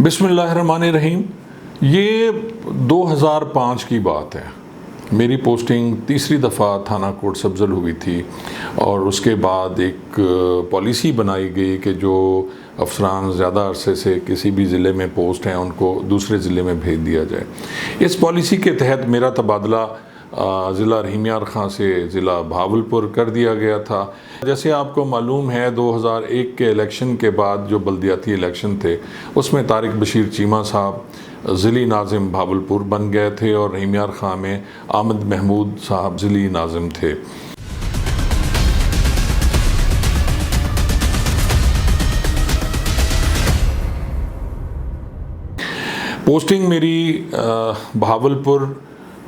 बिस्मिल्लाहिर्रहमानिर्रहीम। ये 2005 की बात है। मेरी पोस्टिंग तीसरी दफ़ा थाना कोट सब्ज़ल हुई थी और उसके बाद एक पॉलिसी बनाई गई कि जो अफसरान ज़्यादा अरसे से किसी भी ज़िले में पोस्ट हैं उनको दूसरे ज़िले में भेज दिया जाए। इस पॉलिसी के तहत मेरा तबादला ज़िला रहीम यार ख़ां से ज़िला भावलपुर कर दिया गया था। जैसे आपको मालूम है 2001 के इलेक्शन के बाद जो बल्दियाती इलेक्शन थे उसमें तारिक बशीर चीमा साहब ज़िली नाज़िम भावलपुर बन गए थे और रहीम यार ख़ां में आमद महमूद साहब ज़िली नाज़िम थे। पोस्टिंग मेरी भावलपुर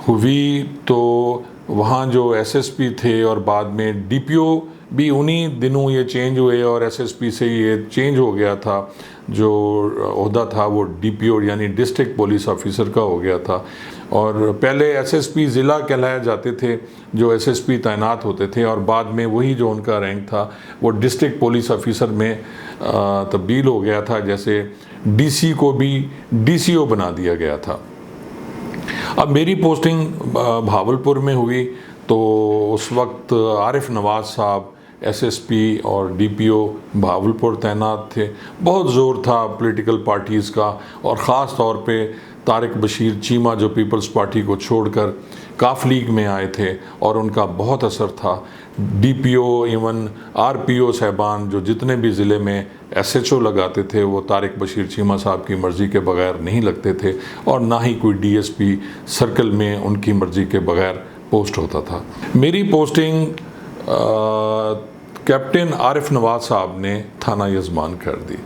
हुई तो वहाँ जो एसएसपी थे और बाद में डीपीओ भी उन्हीं दिनों ये चेंज हुए और एसएसपी से ये चेंज हो गया था। जो ओहदा था वो डीपीओ यानी डिस्ट्रिक्ट पुलिस ऑफिसर का हो गया था और पहले एसएसपी ज़िला कहलाए जाते थे जो एसएसपी तैनात होते थे और बाद में वही जो उनका रैंक था वो डिस्ट्रिक्ट पुलिस ऑफिसर में तब्दील हो गया था। जैसे डीसी को भी डीसीओ बना दिया गया था। अब मेरी पोस्टिंग भावलपुर में हुई तो उस वक्त आरिफ नवाज़ साहब एसएसपी और डीपीओ भावलपुर तैनात थे। बहुत ज़ोर था पॉलिटिकल पार्टीज़ का और ख़ास तौर पे तारिक बशीर चीमा जो पीपल्स पार्टी को छोड़कर काफ लीग में आए थे और उनका बहुत असर था। डीपीओ इवन आरपीओ साहबान जो जितने भी ज़िले में एसएचओ लगाते थे वो तारिक बशीर चीमा साहब की मर्ज़ी के बगैर नहीं लगते थे और ना ही कोई डीएसपी सर्कल में उनकी मर्ज़ी के बगैर पोस्ट होता था। मेरी पोस्टिंग कैप्टन आरिफ नवाज़ साहब ने थाना यज़मान कर दी।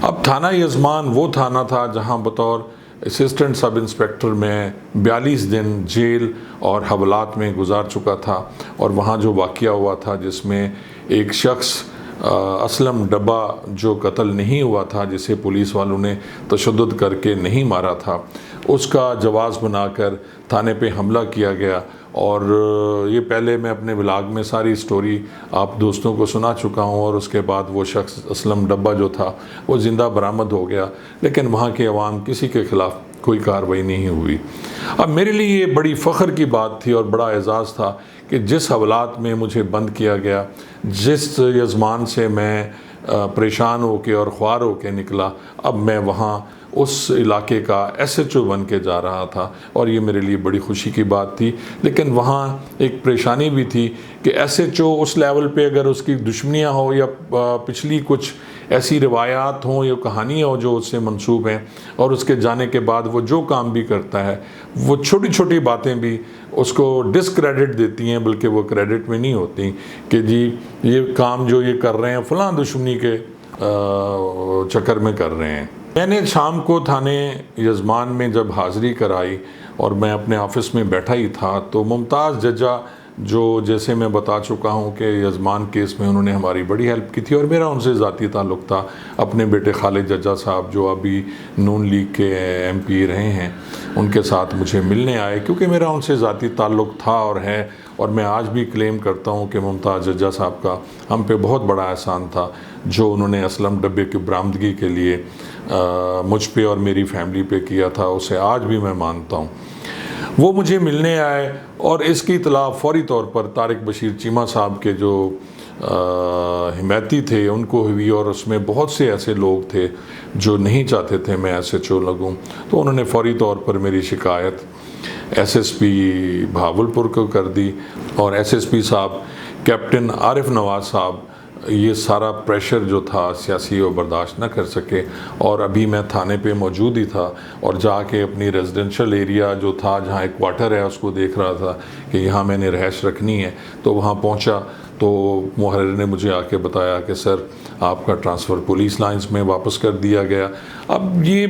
अब थाना यज़मान वो थाना था जहाँ बतौर असिस्टेंट सब इंस्पेक्टर में 42 दिन जेल और हवालात में गुजार चुका था और वहाँ जो वाक़या हुआ था जिसमें एक शख्स असलम डब्बा जो कत्ल नहीं हुआ था जिसे पुलिस वालों ने तशद्दुद करके नहीं मारा था उसका जवाज़ बनाकर थाने पे हमला किया गया। और ये पहले मैं अपने व्लॉग में सारी स्टोरी आप दोस्तों को सुना चुका हूँ और उसके बाद वो शख्स असलम डब्बा जो था वो ज़िंदा बरामद हो गया लेकिन वहाँ के अवाम किसी के ख़िलाफ़ कोई कार्रवाई नहीं हुई। अब मेरे लिए ये बड़ी फ़ख्र की बात थी और बड़ा एज़ाज़ था कि जिस हवालात में मुझे बंद किया गया, जिस यज़मान से मैं परेशान होकर और ख्वार होकर निकला, अब मैं वहाँ उस इलाके का एसएचओ बन के जा रहा था और ये मेरे लिए बड़ी खुशी की बात थी। लेकिन वहाँ एक परेशानी भी थी कि एसएचओ उस लेवल पे अगर उसकी दुश्मनियाँ हो या पिछली कुछ ऐसी रिवायात हों या कहानियाँ हो जो उससे मंसूब हैं और उसके जाने के बाद वो जो काम भी करता है वो छोटी छोटी बातें भी उसको डिसक्रेडिट देती हैं, बल्कि वो क्रेडिट में नहीं होती कि जी ये काम जो ये कर रहे हैं फ़लाँ दुश्मनी के चक्कर में कर रहे हैं। मैंने शाम को थाने यज़मान में जब हाज़िरी कराई और मैं अपने ऑफ़िस में बैठा ही था तो मुमताज़ जज्जा जो जैसे मैं बता चुका हूँ कि यज़मान केस में उन्होंने हमारी बड़ी हेल्प की थी और मेरा उनसे ज़ाती ताल्लुक़ था। अपने बेटे खालिद जज्जा साहब जो अभी नून लीग के एमपी रहे हैं उनके साथ मुझे मिलने आए क्योंकि मेरा उनसे ज़ाती ताल्लुक़ था और है और मैं आज भी क्लेम करता हूँ कि मुमताज़ जज्जा साहब का हम पे बहुत बड़ा एहसान था जो उन्होंने असलम डब्बे की बरामदगी के लिए मुझ पे और मेरी फैमिली पे किया था, उसे आज भी मैं मानता हूँ। वो मुझे मिलने आए और इसकी इतला फ़ौरी तौर पर तारिक बशीर चीमा साहब के जो हिमायती थे उनको हुई और उसमें बहुत से ऐसे लोग थे जो नहीं चाहते थे मैं एसएचओ लगूं, तो उन्होंने फ़ौरी तौर पर मेरी शिकायत एसएसपी भावलपुर को कर दी और एसएसपी साहब कैप्टन आरिफ नवाज़ साहब ये सारा प्रेशर जो था सियासी वो बर्दाश्त न कर सके और अभी मैं थाने पे मौजूद ही था और जाके अपनी रेजिडेंशियल एरिया जो था जहाँ एक क्वार्टर है उसको देख रहा था कि यहाँ मैंने रहायश रखनी है। तो वहाँ पहुँचा तो मुहर्रिर ने मुझे आके बताया कि सर आपका ट्रांसफ़र पुलिस लाइंस में वापस कर दिया गया। अब ये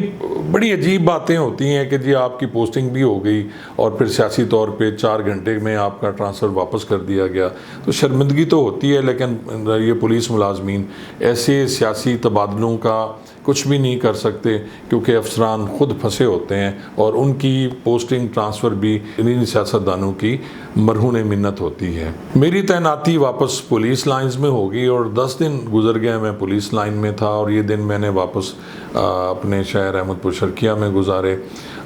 बड़ी अजीब बातें होती हैं कि जी आपकी पोस्टिंग भी हो गई और फिर सियासी तौर पे 4 घंटे में आपका ट्रांसफ़र वापस कर दिया गया, तो शर्मिंदगी तो होती है। लेकिन ये पुलिस मुलाजमीन ऐसे सियासी तबादलों का कुछ भी नहीं कर सकते क्योंकि अफसरान खुद फंसे होते हैं और उनकी पोस्टिंग ट्रांसफ़र भी इन सियासतदानों की मरहून मिन्नत होती है। मेरी तैनाती वापस पुलिस लाइंस में होगी और 10 दिन गुजर गए मैं पुलिस लाइन में था और ये दिन मैंने वापस अपने शहर अहमदपुर शर्किया में गुजारे।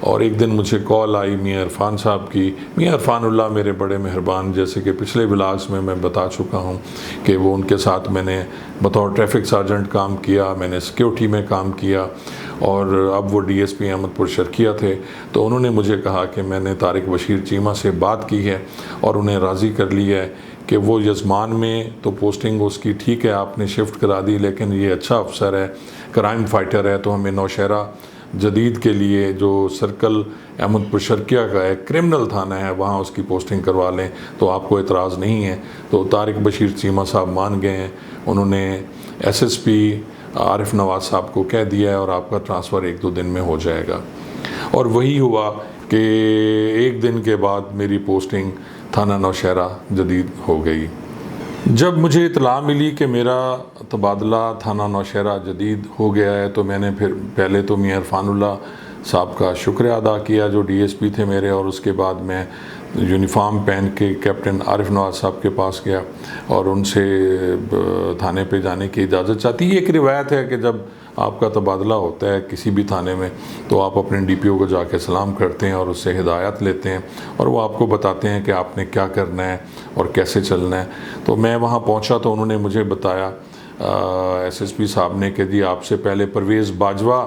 और एक दिन मुझे कॉल आई मियाँ इरफान साहब की। मियाँ इरफानुल्लाह मेरे बड़े मेहरबान, जैसे कि पिछले व्लॉग्स में मैं बता चुका हूँ कि वो उनके साथ मैंने बतौर ट्रैफिक सार्जेंट काम किया, मैंने सिक्योरिटी में काम किया और अब वो डीएसपी अहमदपुर शर्किया थे। तो उन्होंने मुझे कहा कि मैंने तारिक बशीर चीमा से बात की है और उन्हें राज़ी कर लिया है कि वो यजमान में तो पोस्टिंग उसकी ठीक है, आपने शिफ्ट करा दी, लेकिन ये अच्छा अफसर है, क्राइम फाइटर है, तो हमें नौशहरा जदीद के लिए जो सर्कल अहमदपुर शर्किया का है, क्रिमिनल थाना है, वहाँ उसकी पोस्टिंग करवा लें तो आपको एतराज़ नहीं है। तो तारिक बशीर चीमा साहब मान गए हैं, उन्होंने एसएसपी आरिफ नवाज साहब को कह दिया है और आपका ट्रांसफ़र 1-2 दिन में हो जाएगा। और वही हुआ कि 1 दिन के बाद मेरी पोस्टिंग थाना नौशहरा जदीद हो गई। जब मुझे इतला मिली कि मेरा तबादला थाना नौशहरा जदीद हो गया है तो मैंने फिर पहले तो मियाँ इरफानुल्लाह साहब का शुक्रिया अदा किया जो डीएसपी थे मेरे, और उसके बाद मैं यूनिफॉर्म पहन के कैप्टन आरिफ नवाज साहब के पास गया और उनसे थाने पे जाने की इजाज़त चाहती। ये एक रिवायत है कि जब आपका तबादला होता है किसी भी थाने में तो आप अपने डीपीओ को जाके सलाम करते हैं और उससे हिदायत लेते हैं और वो आपको बताते हैं कि आपने क्या करना है और कैसे चलना है। तो मैं वहाँ पहुँचा तो उन्होंने मुझे बताया एसएसपी साहब ने कि जी आपसे पहले परवेज़ बाजवा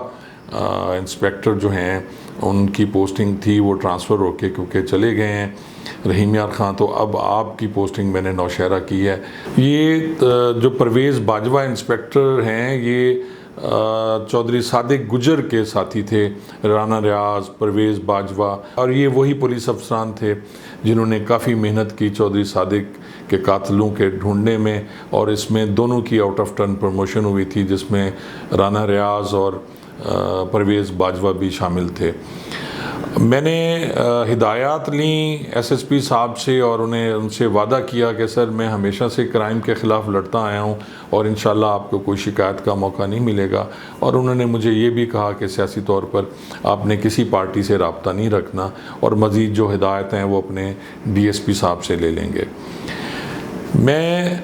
इंस्पेक्टर जो हैं उनकी पोस्टिंग थी, वो ट्रांसफ़र होके क्योंकि चले गए हैं रहीम यार ख़ान, तो अब आपकी पोस्टिंग मैंने नौशहरा की है। ये जो परवेज़ बाजवा इंस्पेक्टर हैं ये चौधरी सादिक गुजर के साथी थे, राना रियाज, परवेज़ बाजवा, और ये वही पुलिस अफसरान थे जिन्होंने काफ़ी मेहनत की चौधरी सादिक के कातलों के ढूंढने में, और इसमें दोनों की आउट ऑफ टर्न प्रमोशन हुई थी जिसमें राना रियाज और परवेज़ बाजवा भी शामिल थे। मैंने हिदायत ली एसएसपी साहब से और उनसे वादा किया कि सर मैं हमेशा से क्राइम के ख़िलाफ़ लड़ता आया हूँ और इंशाल्लाह आपको कोई शिकायत का मौका नहीं मिलेगा। और उन्होंने मुझे ये भी कहा कि सियासी तौर पर आपने किसी पार्टी से रब्ता नहीं रखना और मज़ीद जो हिदायत हैं वो अपने डीएसपी साहब से ले लेंगे। मैं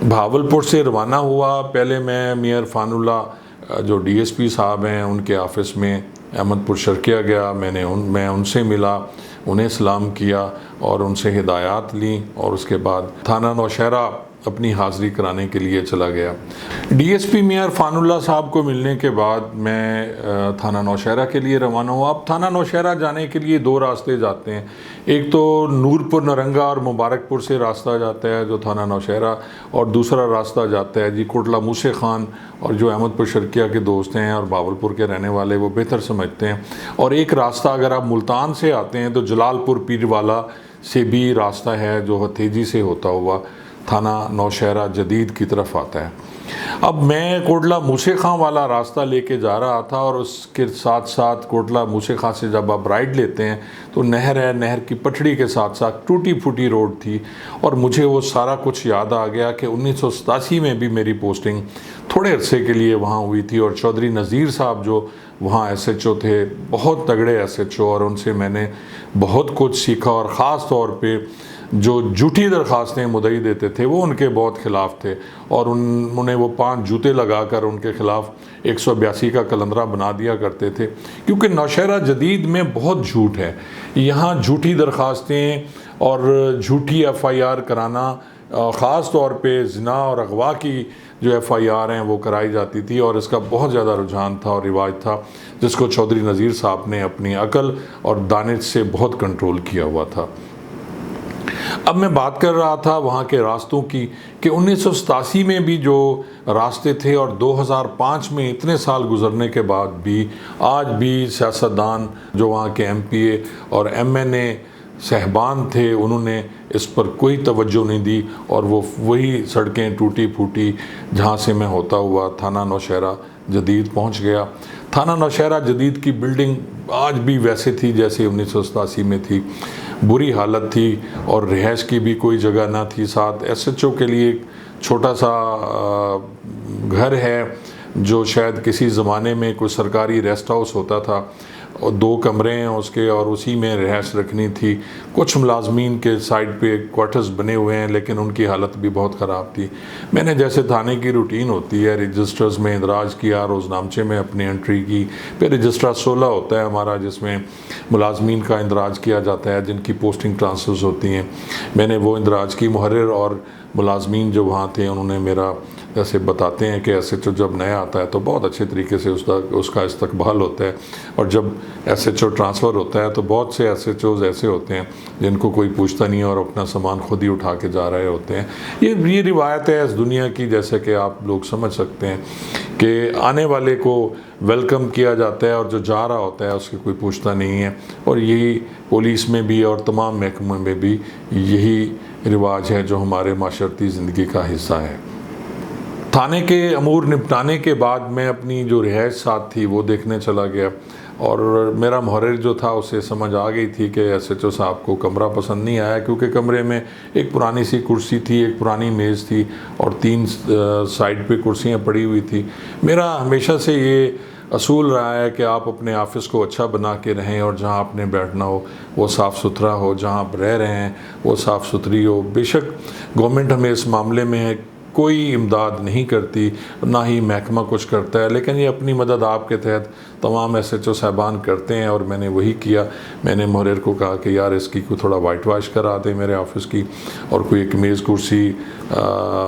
भावलपुर से रवाना हुआ। पहले मैं मियाँ इरफानुल्लाह जो डीएसपी साहब हैं उनके ऑफ़िस में अहमदपुर शर्किया गया। मैं उनसे मिला, उन्हें सलाम किया और उनसे हिदायत ली और उसके बाद थाना नौशहरा अपनी हाज़िरी कराने के लिए चला गया। डीएसपी मियाँ इरफानुल्लाह साहब को मिलने के बाद मैं थाना नौशहरा के लिए रवाना हुआ। अब थाना नौशहरा जाने के लिए 2 रास्ते जाते हैं, एक तो नूरपुर नरंगा और मुबारकपुर से रास्ता जाता है जो थाना नौशहरा, और दूसरा रास्ता जाता है जी कोटला मूसे खान, और जो अहमदपुर शर्किया के दोस्त हैं और बावलपुर के रहने वाले वो बेहतर समझते हैं। और एक रास्ता अगर आप मुल्तान से आते हैं तो जलालपुर पीरवाला से भी रास्ता है जो हथेजी से होता हुआ थाना नौशहरा जदीद की तरफ आता है। अब मैं कोटला मूसे खां वाला रास्ता लेके जा रहा था और उसके साथ साथ कोटला मूसे खां से जब आप राइड लेते हैं तो नहर है, नहर की पटड़ी के साथ साथ टूटी फूटी रोड थी और मुझे वो सारा कुछ याद आ गया कि 1987 में भी मेरी पोस्टिंग थोड़े अरसे के लिए वहाँ हुई थी और चौधरी नज़ीर साहब जो वहाँ एसएचओ थे, बहुत तगड़े एसएचओ, और उनसे मैंने बहुत कुछ सीखा। और ख़ास तौर पे जो झूठी दरख्वास्तें मुद्दई देते थे वो उनके बहुत ख़िलाफ़ थे और उन्हें वो 5 जूते लगाकर उनके ख़िलाफ़ 182 का कलंदरा बना दिया करते थे, क्योंकि नौशहरा जदीद में बहुत झूठ है। यहाँ झूठी दरख्वास्तें और झूठी एफआईआर कराना, ख़ास तौर पे ज़िना और अगवा की जो एफआईआर हैं वो कराई जाती थी और इसका बहुत ज़्यादा रुझान था और रिवाज था जिसको चौधरी नज़ीर साहब ने अपनी अकल और दानिश से बहुत कंट्रोल किया हुआ था। अब मैं बात कर रहा था वहाँ के रास्तों की कि 1987 में भी जो रास्ते थे और 2005 में इतने साल गुजरने के बाद भी आज भी सियासतदान जो वहाँ के एमपीए और एमएनए सहबान थे उन्होंने इस पर कोई तवज्जो नहीं दी और वो वही सड़कें टूटी फूटी जहाँ से मैं होता हुआ थाना नौशहरा जदीद पहुँच गया। थाना नौशहरा जदीद की बिल्डिंग आज भी वैसे थी जैसे 1987 में थी, बुरी हालत थी और रिहाइश की भी कोई जगह ना थी। साथ एसएचओ के लिए एक छोटा सा घर है जो शायद किसी ज़माने में कोई सरकारी रेस्ट हाउस होता था और 2 कमरे हैं उसके और उसी में रिहाइश रखनी थी। कुछ मुलाजमीन के साइड पे क्वार्टर्स बने हुए हैं लेकिन उनकी हालत भी बहुत ख़राब थी। मैंने जैसे थाने की रूटीन होती है, रजिस्टर्स में इंदराज किया, रोज़नामचे में अपनी एंट्री की, फिर रजिस्ट्रार 16 होता है हमारा जिसमें मुलाजमीन का इंदराज किया जाता है जिनकी पोस्टिंग ट्रांसफ़र्स होती हैं। मैंने वो इंदराज की। मुहर्रिर और मुलाजमीन जो वहाँ थे उन्होंने मेरा, जैसे बताते हैं कि SHO जब नया आता है तो बहुत अच्छे तरीके से उसका इस्तकबाल होता है, और जब SHO ट्रांसफ़र होता है तो बहुत से SHOs ऐसे होते हैं जिनको कोई पूछता नहीं है और अपना सामान खुद ही उठा के जा रहे होते हैं। ये रिवायत है इस दुनिया की, जैसे कि आप लोग समझ सकते हैं कि आने वाले को वेलकम किया जाता है और जो जा रहा होता है उसकी कोई पूछता नहीं है। और यही पुलिस में भी और तमाम महकमों में भी यही रिवाज है जो हमारे माशरती ज़िंदगी का हिस्सा है। थाने के अमूर निपटाने के बाद मैं अपनी जो रिहाइश साथ थी वो देखने चला गया, और मेरा मुहर्रिर जो था उसे समझ आ गई थी कि SHO साहब को कमरा पसंद नहीं आया, क्योंकि कमरे में एक पुरानी सी कुर्सी थी, एक पुरानी मेज़ थी और 3 साइड पे कुर्सियाँ पड़ी हुई थी। मेरा हमेशा से ये असूल रहा है कि आप अपने ऑफ़िस को अच्छा बना के रहें और जहाँ आपने बैठना हो वो साफ़ सुथरा हो, जहाँ आप रह रहे हैं वो साफ़ सुथरी हो। बेशक गवर्नमेंट हमें इस मामले में कोई इमदाद नहीं करती, ना ही महकमा कुछ करता है, लेकिन ये अपनी मदद आपके तहत तमाम SHO साहबान करते हैं और मैंने वही किया। मैंने मुहर्रिर को कहा कि यार इसकी कोई थोड़ा वाइट वाश करा दे मेरे ऑफ़िस की, और कोई एक मेज़ कुर्सी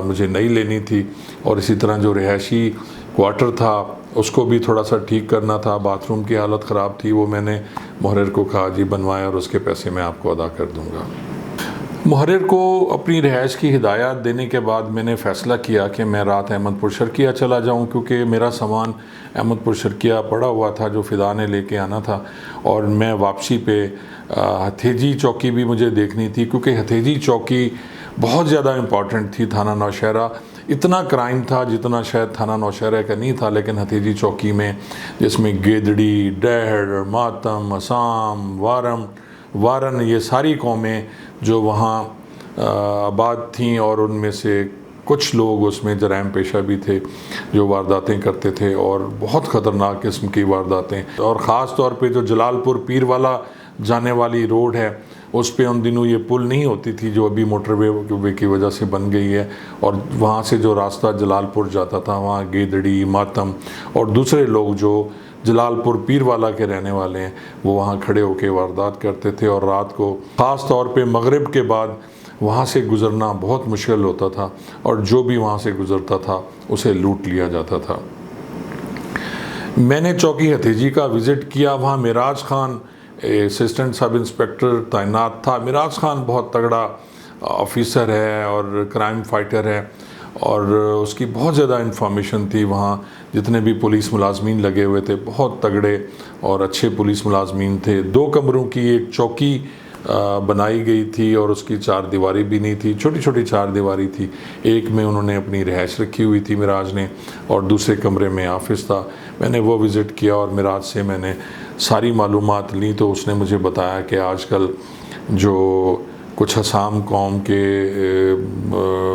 मुझे नई लेनी थी, और इसी तरह जो रिहायशी क्वार्टर था उसको भी थोड़ा सा ठीक करना था। बाथरूम की हालत ख़राब थी, वो मैंने मुहर्रिर को कहा जी बनवाएं और उसके पैसे मैं आपको अदा कर दूँगा। मुहर्रिर को अपनी रिहाइश की हिदायत देने के बाद मैंने फ़ैसला किया कि मैं रात अहमदपुर शर्किया चला जाऊं, क्योंकि मेरा सामान अहमदपुर शर्किया पड़ा हुआ था जो फ़िदा ने लेके आना था, और मैं वापसी पे हथेजी चौकी भी मुझे देखनी थी, क्योंकि हथेजी चौकी बहुत ज़्यादा इम्पॉर्टेंट थी। थाना नौशहरा इतना क्राइम था जितना शायद थाना नौशहरा का नहीं था, लेकिन हथेजी चौकी में जिसमें गेदड़ी, डहर, मातम, असाम, वारन ये सारी कौमें जो वहाँ आबाद थीं, और उनमें से कुछ लोग उसमें जराइम पेशा भी थे जो वारदातें करते थे, और बहुत ख़तरनाक किस्म की वारदातें। और ख़ास तौर पे जो जलालपुर पीरवाला जाने वाली रोड है उस पे उन दिनों ये पुल नहीं होती थी जो अभी मोटरवे की वजह से बन गई है, और वहाँ से जो रास्ता जलालपुर जाता था वहाँ गेदड़ी, मातम और दूसरे लोग जो जलालपुर पीरवाला के रहने वाले हैं वो वहाँ खड़े होकर वारदात करते थे, और रात को ख़ास तौर पे मगरिब के बाद वहाँ से गुज़रना बहुत मुश्किल होता था, और जो भी वहाँ से गुज़रता था उसे लूट लिया जाता था। मैंने चौकी हथेजी का विज़िट किया। वहाँ Miraj Khan assistant sub inspector तैनात था। मिराज खान बहुत तगड़ा ऑफिसर है और क्राइम फाइटर है, और उसकी बहुत ज़्यादा इन्फॉर्मेशन थी। वहाँ जितने भी पुलिस मुलाजमीन लगे हुए थे बहुत तगड़े और अच्छे पुलिस मुलाजमीन थे। 2 कमरों की एक चौकी बनाई गई थी, और उसकी 4 दीवारी भी नहीं थी, छोटी छोटी 4 दीवारी थी। एक में उन्होंने अपनी रिहाइश रखी हुई थी मिराज ने, और दूसरे कमरे में ऑफिस था। मैंने वो विज़िट किया और मिराज से मैंने सारी मालूमात ली, तो उसने मुझे बताया कि आजकल जो कुछ हसाम कौम के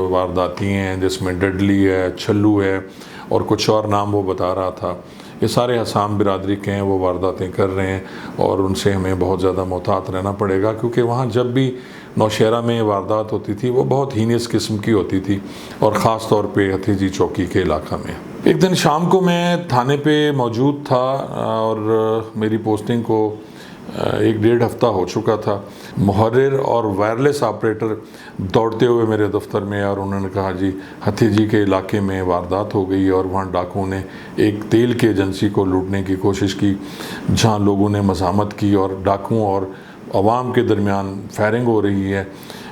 वारदाती हैं जिसमें डडली है, छल्लू है और कुछ और नाम वो बता रहा था, ये सारे हसाम बिरादरी के हैं, वो वारदातें कर रहे हैं, और उनसे हमें बहुत ज़्यादा मोहतात रहना पड़ेगा, क्योंकि वहाँ जब भी नौशहरा में वारदात होती थी वो बहुत हीनियस किस्म की होती थी, और ख़ास तौर पे हथेजी चौकी के इलाका में। एक दिन शाम को मैं थाने पे मौजूद था, और मेरी पोस्टिंग को 1-1.5 हफ़्ता हो चुका था। मुहर्रिर और वायरलेस ऑपरेटर दौड़ते हुए मेरे दफ्तर में, और उन्होंने कहा जी हथेजी के इलाके में वारदात हो गई, और वहाँ डाकुओं ने एक तेल की एजेंसी को लूटने की कोशिश की, जहाँ लोगों ने मज़ामत की और डाकुओं और अवाम के दरमियान फायरिंग हो रही है।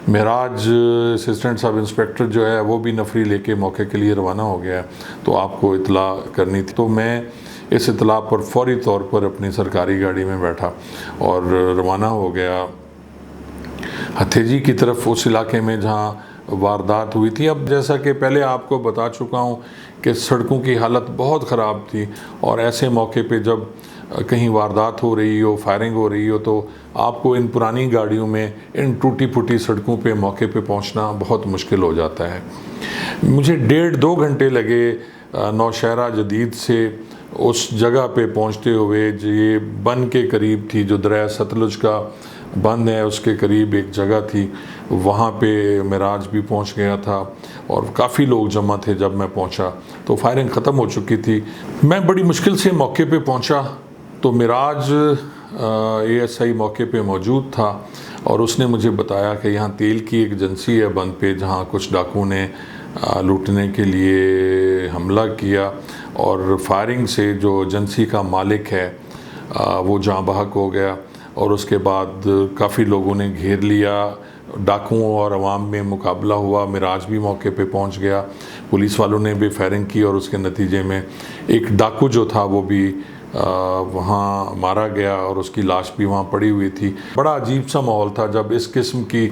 महराज असिस्टेंट सब इंस्पेक्टर जो है वो भी नफरी लेके मौके के लिए रवाना हो गया है, तो आपको इतला करनी थी। तो मैं इस इतला पर फौरी तौर पर अपनी सरकारी गाड़ी में बैठा और रवाना हो गया हथेजी की तरफ, उस इलाके में जहाँ वारदात हुई थी। अब जैसा कि पहले आपको बता चुका हूँ कि सड़कों की हालत बहुत ख़राब थी, और ऐसे मौके पे जब कहीं वारदात हो रही हो, फायरिंग हो रही हो, तो आपको इन पुरानी गाड़ियों में इन टूटी फूटी सड़कों पे मौके पे पहुंचना बहुत मुश्किल हो जाता है। मुझे 1.5-2 घंटे लगे नौशहरा जदीद से उस जगह पे पहुंचते हुए, जो ये बन के करीब थी, जो दरिया सतलुज का बंद है उसके करीब एक जगह थी, वहाँ पे मिराज भी पहुँच गया था और काफ़ी लोग जमा थे जब मैं पहुँचा। तो फायरिंग ख़त्म हो चुकी थी। मैं बड़ी मुश्किल से मौके पे पहुँचा तो मिराज ASI मौके पे मौजूद था और उसने मुझे बताया कि यहाँ तेल की एक एजेंसी है बंद पे, जहाँ कुछ डाकुओं ने लूटने के लिए हमला किया और फायरिंग से जो एजेंसी का मालिक है वो जाँ बहक हो गया और उसके बाद काफ़ी लोगों ने घेर लिया। डाकुओं और अवाम में मुकाबला हुआ। मिराज भी मौके पे पहुंच गया। पुलिस वालों ने भी फायरिंग की और उसके नतीजे में एक डाकू जो था वो भी वहाँ मारा गया और उसकी लाश भी वहाँ पड़ी हुई थी। बड़ा अजीब सा माहौल था जब इस किस्म की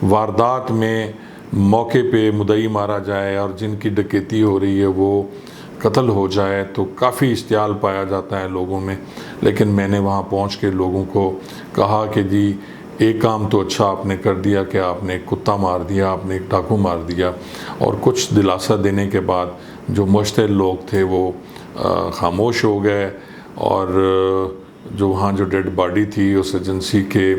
वारदात में मौके पे मुद्दई मारा जाए और जिनकी डकैती हो रही है वो कत्ल हो जाए, तो काफ़ी इश्तियाल पाया जाता है लोगों में। लेकिन मैंने वहाँ पहुँच के लोगों को कहा कि जी एक काम तो अच्छा आपने कर दिया कि आपने एक कुत्ता मार दिया, आपने एक डाकू मार दिया। और कुछ दिलासा देने के बाद जो मुश्तिल लोग थे वो खामोश हो गए और जो वहाँ जो डेड बॉडी थी उस एजेंसी के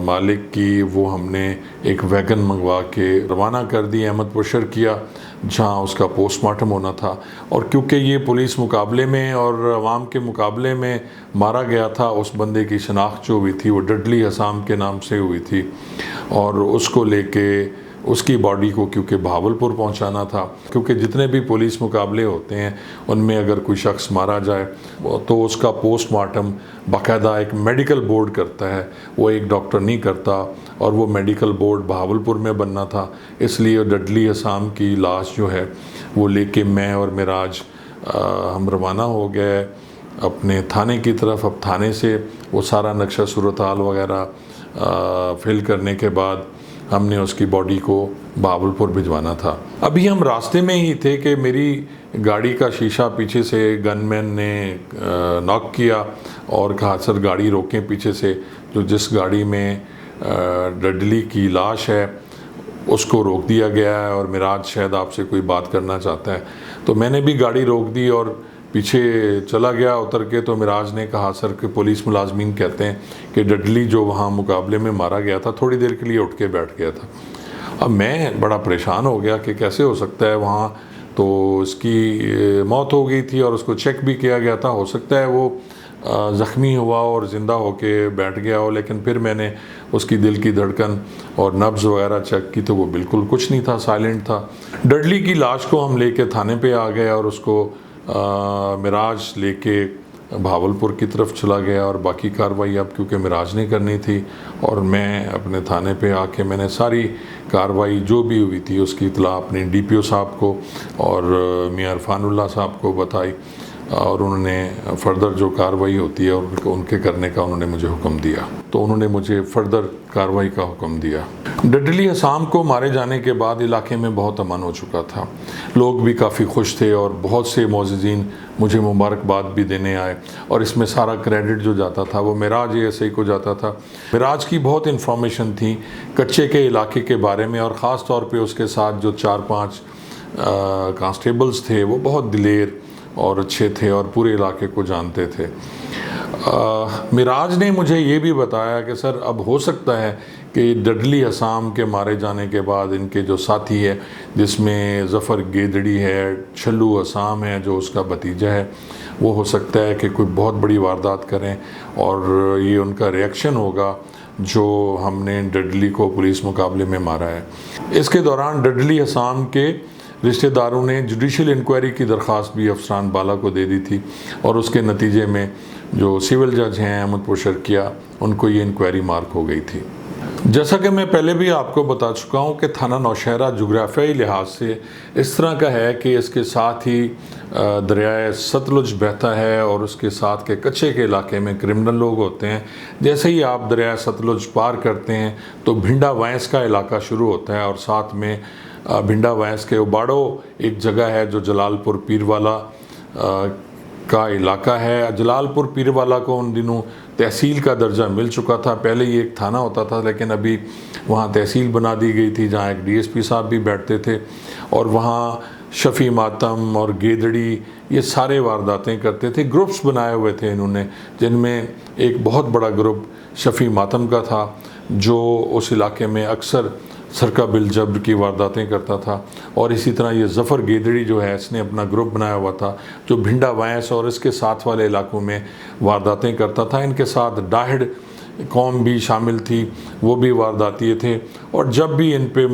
मालिक की, वो हमने एक वैगन मंगवा के रवाना कर दी, अहमदपुर शहर किया जहाँ उसका पोस्टमार्टम होना था। और क्योंकि ये पुलिस मुकाबले में और अवाम के मुकाबले में मारा गया था, उस बंदे की शनाख्त जो हुई थी वो डडली हसाम के नाम से हुई थी और उसको लेके उसकी बॉडी को क्योंकि भावलपुर पहुंचाना था, क्योंकि जितने भी पुलिस मुकाबले होते हैं उनमें अगर कोई शख्स मारा जाए तो उसका पोस्टमार्टम बाकायदा एक मेडिकल बोर्ड करता है, वो एक डॉक्टर नहीं करता। और वो मेडिकल बोर्ड भावलपुर में बनना था, इसलिए डडली हसाम की लाश जो है वो लेके मैं और मिराज हम रवाना हो गए अपने थाने की तरफ। अब थाने से वो सारा नक्शा सूरत हाल वगैरह फिल करने के बाद हमने उसकी बॉडी को भावलपुर भिजवाना था। अभी हम रास्ते में ही थे कि मेरी गाड़ी का शीशा पीछे से गनमैन ने नॉक किया और कहा सर गाड़ी रोकें पीछे से, जो जिस गाड़ी में डडली की लाश है उसको रोक दिया गया है और मिराज शायद आपसे कोई बात करना चाहता है। तो मैंने भी गाड़ी रोक दी और पीछे चला गया उतर के। तो मिराज ने कहा सर कि पुलिस मुलाजमीन कहते हैं कि डडली जो वहाँ मुकाबले में मारा गया था थोड़ी देर के लिए उठ के बैठ गया था। अब मैं बड़ा परेशान हो गया कि कैसे हो सकता है, वहाँ तो उसकी मौत हो गई थी और उसको चेक भी किया गया था, हो सकता है वो ज़ख्मी हुआ और ज़िंदा होके बैठ गया हो। लेकिन फिर मैंने उसकी दिल की धड़कन और नब्ज़ वगैरह चेक की तो वो बिल्कुल कुछ नहीं था, साइलेंट था। डडली की लाश को हम लेके थाने पे आ गए और उसको मिराज लेके भावलपुर की तरफ चला गया और बाकी कार्रवाई अब क्योंकि मिराज ने करनी थी और मैं अपने थाने पे आके मैंने सारी कार्रवाई जो भी हुई थी उसकी इतला अपने DPO साहब को और मियां इरफानुल्लाह साहब को बताई और उन्होंने फ़र्दर जो कार्रवाई होती है उनके करने का उन्होंने मुझे हुक्म दिया। तो उन्होंने मुझे फ़र्दर कार्रवाई का हुक्म दिया। डडली हसाम को मारे जाने के बाद इलाके में बहुत अमन हो चुका था, लोग भी काफ़ी खुश थे और बहुत से मोअज़्ज़िज़ीन मुझे मुबारकबाद भी देने आए और इसमें सारा क्रेडिट जो जाता था वो मिराज ASI को जाता था। मिराज की बहुत इन्फॉर्मेशन थी कच्चे के इलाके के बारे में और ख़ास तौर पे उसके साथ जो 4-5 कांस्टेबल्स थे वो बहुत दिलेर और अच्छे थे और पूरे इलाके को जानते थे। मिराज ने मुझे ये भी बताया कि सर अब हो सकता है कि डडली हसाम के मारे जाने के बाद इनके जो साथी है जिसमें ज़फ़र गेदड़ी है, छल्लू हसाम है जो उसका भतीजा है, वो हो सकता है कि कोई बहुत बड़ी वारदात करें और ये उनका रिएक्शन होगा जो हमने डडली को पुलिस मुकाबले में मारा है। इसके दौरान डडली हसाम के रिश्तेदारों ने जुडिशल इंक्वायरी की दरख्वास्त भी अफसरान बाला को दे दी थी और उसके नतीजे में जो सिविल जज हैं अहमदपुर शर्किया, उनको ये इंक्वायरी मार्क हो गई थी। जैसा कि मैं पहले भी आपको बता चुका हूँ कि थाना नौशहरा जोग्राफियाई लिहाज से इस तरह का है कि इसके साथ ही दरिया सतलुज बहता है और उसके साथ के कच्चे के इलाके में क्रिमिनल लोग होते हैं। जैसे ही आप दरिया सतलुज पार करते हैं तो भिंडा वैंस का इलाका शुरू होता है और साथ में भिंडा वैंस के उबाड़ो एक जगह है जो जलालपुर पीरवाला का इलाका है। जलालपुर पीरवाला को उन दिनों तहसील का दर्जा मिल चुका था, पहले ये एक थाना होता था लेकिन अभी वहाँ तहसील बना दी गई थी जहाँ एक DSP साहब भी बैठते थे और वहाँ शफ़ी मातम और गेदड़ी, ये सारे वारदातें करते थे। ग्रुप्स बनाए हुए थे इन्होंने, जिनमें एक बहुत बड़ा ग्रुप शफ़ी मातम का था, जो उस इलाके में अक्सर सरका बिल जब्र की वारदातें करता था। और इसी तरह ये ज़फ़र गेदड़ी जो है, इसने अपना ग्रुप बनाया हुआ था जो भिंडा वैंस और इसके साथ वाले इलाकों में वारदातें करता था। इनके साथ डाहिड़ कौम भी शामिल थी, वो भी वारदाती थे। और जब भी इन पे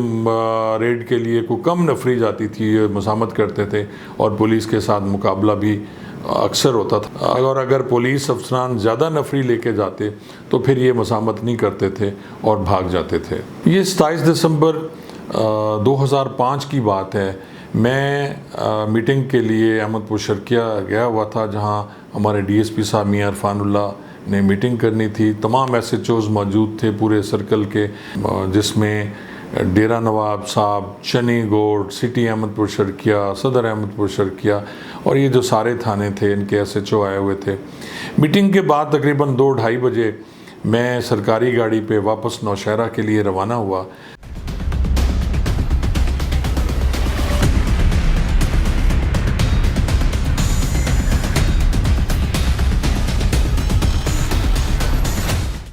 रेड के लिए कोई कम नफरी जाती थी, ये मज़ामत करते थे और पुलिस के साथ मुकाबला भी अक्सर होता था। और अगर पुलिस अफसरान ज़्यादा नफरी लेके जाते तो फिर ये मज़ामत नहीं करते थे और भाग जाते थे। ये 27 दिसंबर 2005 की बात है। मैं मीटिंग के लिए अहमदपुर शर्किया गया हुआ था, जहां हमारे DSP साहब मियां इरफानुल्लाह ने मीटिंग करनी थी। तमाम SHOs मौजूद थे पूरे सर्कल के, जिसमें डेरा नवाब साहब, चनी गोड, सिटी अहमदपुर शर्किया, सदर अहमदपुर शर्किया और ये जो सारे थाने थे, इनके SHO आए हुए थे। मीटिंग के बाद तकरीबन 2-2:30 बजे मैं सरकारी गाड़ी पे वापस नौशहरा के लिए रवाना हुआ।